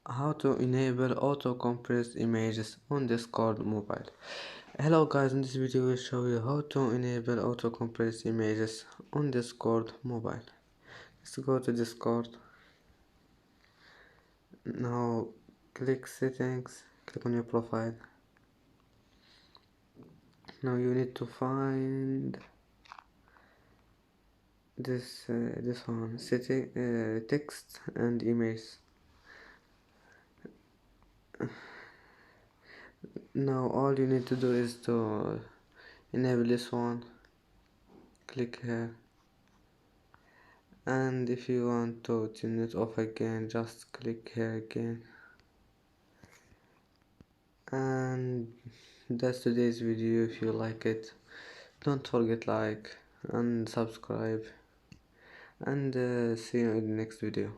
How to enable auto compress images on Discord mobile. Hello guys, in this video we'll show you how to enable auto compress images on Discord mobile. Let's go to Discord. Now click settings, click on your profile. Now you need to find this one, setting, text and image. Now all you need to do is to enable this one. Click here, and if you want to turn it off again, just click here again. And that's today's video. If you like it, don't forget like and subscribe, and see you in the next video.